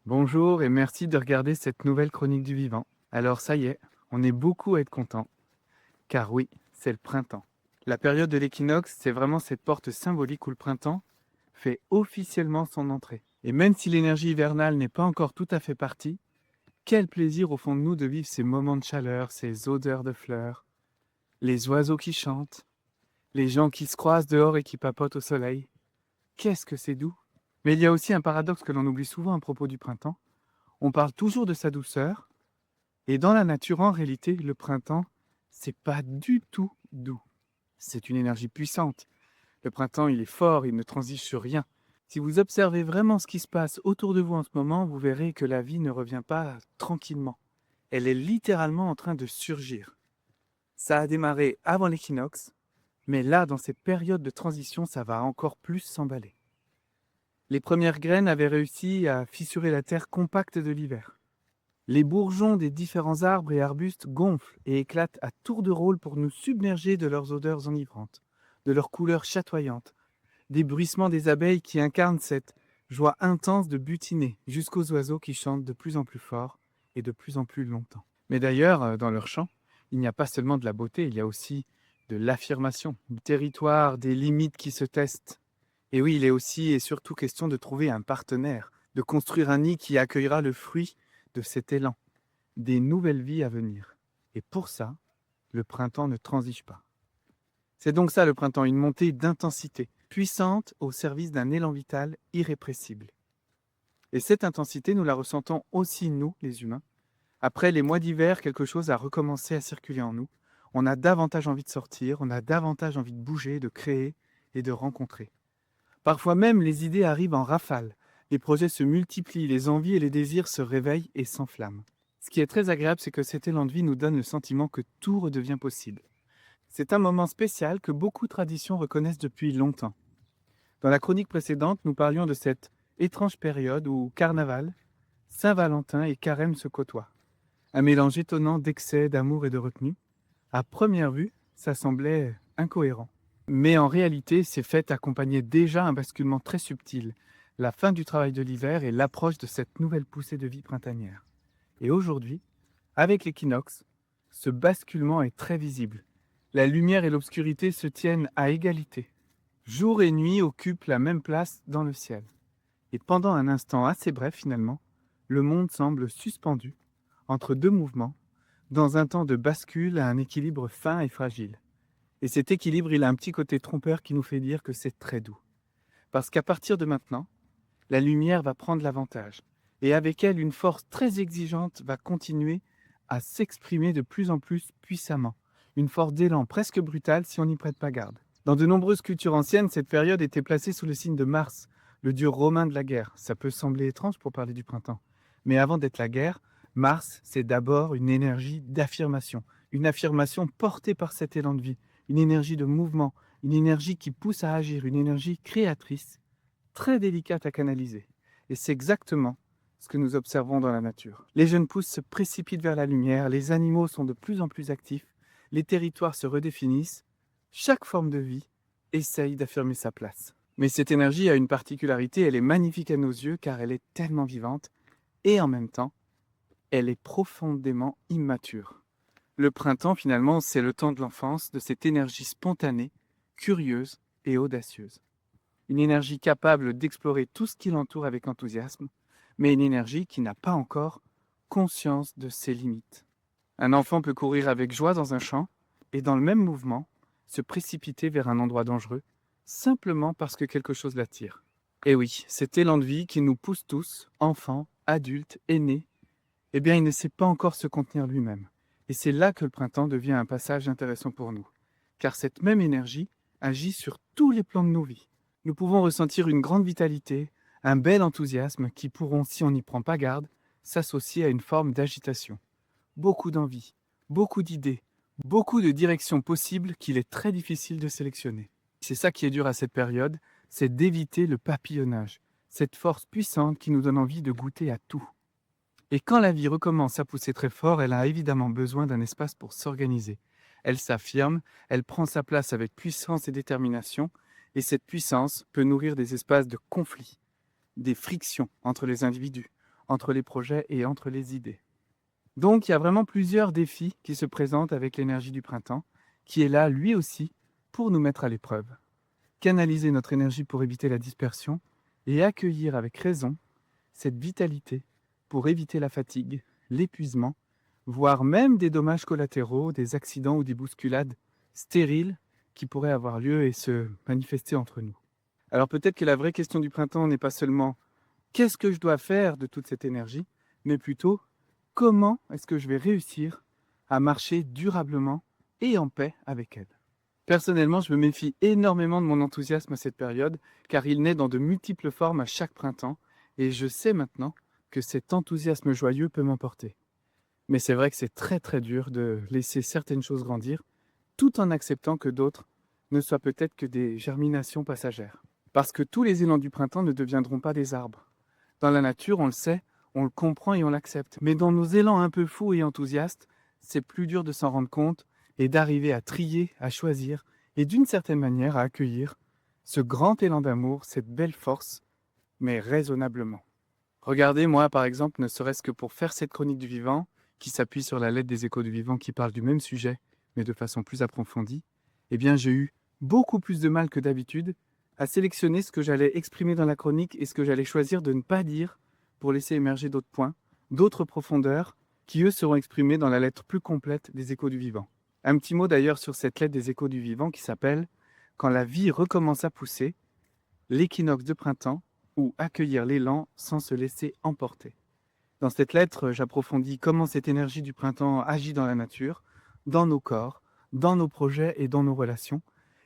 Bonjour et merci de regarder cette nouvelle chronique du vivant. Alors ça y est, on est beaucoup à être content, car oui, c'est le printemps. La période de l'équinoxe, c'est vraiment cette porte symbolique où le printemps fait officiellement son entrée. Et même si l'énergie hivernale n'est pas encore tout à fait partie, quel plaisir au fond de nous de vivre ces moments de chaleur, ces odeurs de fleurs, les oiseaux qui chantent, les gens qui se croisent dehors et qui papotent au soleil. Qu'est-ce que c'est doux! Mais il y a aussi un paradoxe que l'on oublie souvent à propos du printemps. On parle toujours de sa douceur, et dans la nature, en réalité, le printemps, c'est pas du tout doux. C'est une énergie puissante. Le printemps, il est fort, il ne transige sur rien. Si vous observez vraiment ce qui se passe autour de vous en ce moment, vous verrez que la vie ne revient pas tranquillement. Elle est littéralement en train de surgir. Ça a démarré avant l'équinoxe, mais là, dans cette période de transition, ça va encore plus s'emballer. Les premières graines avaient réussi à fissurer la terre compacte de l'hiver. Les bourgeons des différents arbres et arbustes gonflent et éclatent à tour de rôle pour nous submerger de leurs odeurs enivrantes, de leurs couleurs chatoyantes, des bruissements des abeilles qui incarnent cette joie intense de butiner, jusqu'aux oiseaux qui chantent de plus en plus fort et de plus en plus longtemps. Mais d'ailleurs, dans leur chant, il n'y a pas seulement de la beauté, il y a aussi de l'affirmation, du territoire, des limites qui se testent. Et oui, il est aussi et surtout question de trouver un partenaire, de construire un nid qui accueillera le fruit de cet élan, des nouvelles vies à venir. Et pour ça, le printemps ne transige pas. C'est donc ça le printemps, une montée d'intensité, puissante au service d'un élan vital irrépressible. Et cette intensité, nous la ressentons aussi, nous, les humains. Après les mois d'hiver, quelque chose a recommencé à circuler en nous. On a davantage envie de sortir, on a davantage envie de bouger, de créer et de rencontrer. Parfois même, les idées arrivent en rafale. Les projets se multiplient, les envies et les désirs se réveillent et s'enflamment. Ce qui est très agréable, c'est que cet élan de vie nous donne le sentiment que tout redevient possible. C'est un moment spécial que beaucoup de traditions reconnaissent depuis longtemps. Dans la chronique précédente, nous parlions de cette étrange période où Carnaval, Saint-Valentin et Carême se côtoient. Un mélange étonnant d'excès, d'amour et de retenue. À première vue, ça semblait incohérent. Mais en réalité, ces fêtes accompagnaient déjà un basculement très subtil, la fin du travail de l'hiver et l'approche de cette nouvelle poussée de vie printanière. Et aujourd'hui, avec l'équinoxe, ce basculement est très visible. La lumière et l'obscurité se tiennent à égalité. Jour et nuit occupent la même place dans le ciel. Et pendant un instant assez bref finalement, le monde semble suspendu entre deux mouvements, dans un temps de bascule à un équilibre fin et fragile. Et cet équilibre, il a un petit côté trompeur qui nous fait dire que c'est très doux. Parce qu'à partir de maintenant, la lumière va prendre l'avantage. Et avec elle, une force très exigeante va continuer à s'exprimer de plus en plus puissamment. Une force d'élan presque brutale si on n'y prête pas garde. Dans de nombreuses cultures anciennes, cette période était placée sous le signe de Mars, le dieu romain de la guerre. Ça peut sembler étrange pour parler du printemps. Mais avant d'être la guerre, Mars, c'est d'abord une énergie d'affirmation. Une affirmation portée par cet élan de vie. Une énergie de mouvement. Une énergie qui pousse à agir. Une énergie créatrice très délicate à canaliser. Et c'est exactement ce que nous observons dans la nature. Les jeunes pousses se précipitent vers la lumière, les animaux sont de plus en plus actifs, les territoires se redéfinissent, chaque forme de vie essaye d'affirmer sa place. Mais cette énergie a une particularité, elle est magnifique à nos yeux car elle est tellement vivante et en même temps, elle est profondément immature. Le printemps, finalement, c'est le temps de l'enfance, de cette énergie spontanée, curieuse et audacieuse. Une énergie capable d'explorer tout ce qui l'entoure avec enthousiasme, mais une énergie qui n'a pas encore conscience de ses limites. Un enfant peut courir avec joie dans un champ et dans le même mouvement se précipiter vers un endroit dangereux, simplement parce que quelque chose l'attire. Et oui, cet élan de vie qui nous pousse tous, enfants, adultes, aînés, eh bien il ne sait pas encore se contenir lui-même. Et c'est là que le printemps devient un passage intéressant pour nous, car cette même énergie agit sur tous les plans de nos vies. Nous pouvons ressentir une grande vitalité, un bel enthousiasme qui pourront, si on n'y prend pas garde, s'associer à une forme d'agitation. Beaucoup d'envie, beaucoup d'idées, beaucoup de directions possibles qu'il est très difficile de sélectionner. C'est ça qui est dur à cette période, c'est d'éviter le papillonnage, cette force puissante qui nous donne envie de goûter à tout. Et quand la vie recommence à pousser très fort, elle a évidemment besoin d'un espace pour s'organiser. Elle s'affirme, elle prend sa place avec puissance et détermination, et cette puissance peut nourrir des espaces de conflit, des frictions entre les individus, entre les projets et entre les idées. Donc il y a vraiment plusieurs défis qui se présentent avec l'énergie du printemps, qui est là, lui aussi, pour nous mettre à l'épreuve. Canaliser notre énergie pour éviter la dispersion et accueillir avec raison cette vitalité pour éviter la fatigue, l'épuisement, voire même des dommages collatéraux, des accidents ou des bousculades stériles qui pourraient avoir lieu et se manifester entre nous. Alors peut-être que la vraie question du printemps n'est pas seulement qu'est-ce que je dois faire de toute cette énergie, mais plutôt comment est-ce que je vais réussir à marcher durablement et en paix avec elle. Personnellement, je me méfie énormément de mon enthousiasme à cette période, car il naît dans de multiples formes à chaque printemps, et je sais maintenant que cet enthousiasme joyeux peut m'emporter. Mais c'est vrai que c'est très très dur de laisser certaines choses grandir, tout en acceptant que d'autres ne soient peut-être que des germinations passagères. Parce que tous les élans du printemps ne deviendront pas des arbres. Dans la nature, on le sait, on le comprend et on l'accepte. Mais dans nos élans un peu fous et enthousiastes, c'est plus dur de s'en rendre compte et d'arriver à trier, à choisir et d'une certaine manière à accueillir ce grand élan d'amour, cette belle force, mais raisonnablement. Regardez, moi par exemple, ne serait-ce que pour faire cette chronique du vivant, qui s'appuie sur la lettre des Échos du vivant qui parle du même sujet, mais de façon plus approfondie, eh bien j'ai eu beaucoup plus de mal que d'habitude à sélectionner ce que j'allais exprimer dans la chronique et ce que j'allais choisir de ne pas dire pour laisser émerger d'autres points, d'autres profondeurs, qui eux seront exprimés dans la lettre plus complète des Échos du vivant. Un petit mot d'ailleurs sur cette lettre des Échos du vivant qui s'appelle « Quand la vie recommence à pousser, l'équinoxe de printemps ou accueillir l'élan sans se laisser emporter ». Dans cette lettre, j'approfondis comment cette énergie du printemps agit dans la nature, dans nos corps, dans nos projets et dans nos relations.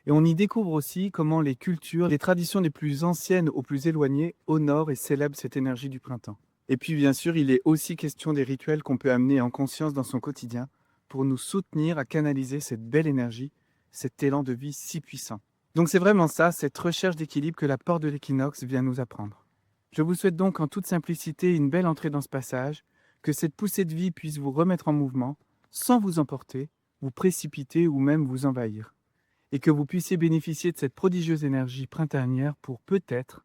Et on y découvre aussi comment les cultures, les traditions les plus anciennes aux plus éloignées honorent et célèbrent cette énergie du printemps. Et puis bien sûr, il est aussi question des rituels qu'on peut amener en conscience dans son quotidien pour nous soutenir à canaliser cette belle énergie, cet élan de vie si puissant. Donc c'est vraiment ça, cette recherche d'équilibre que la porte de l'équinoxe vient nous apprendre. Je vous souhaite donc en toute simplicité une belle entrée dans ce passage, que cette poussée de vie puisse vous remettre en mouvement, sans vous emporter, vous précipiter ou même vous envahir, et que vous puissiez bénéficier de cette prodigieuse énergie printanière pour peut-être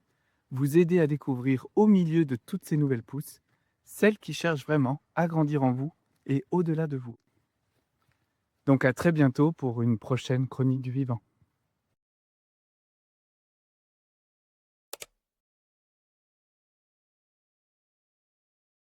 vous aider à découvrir au milieu de toutes ces nouvelles pousses, celles qui cherchent vraiment à grandir en vous et au-delà de vous. Donc à très bientôt pour une prochaine chronique du vivant.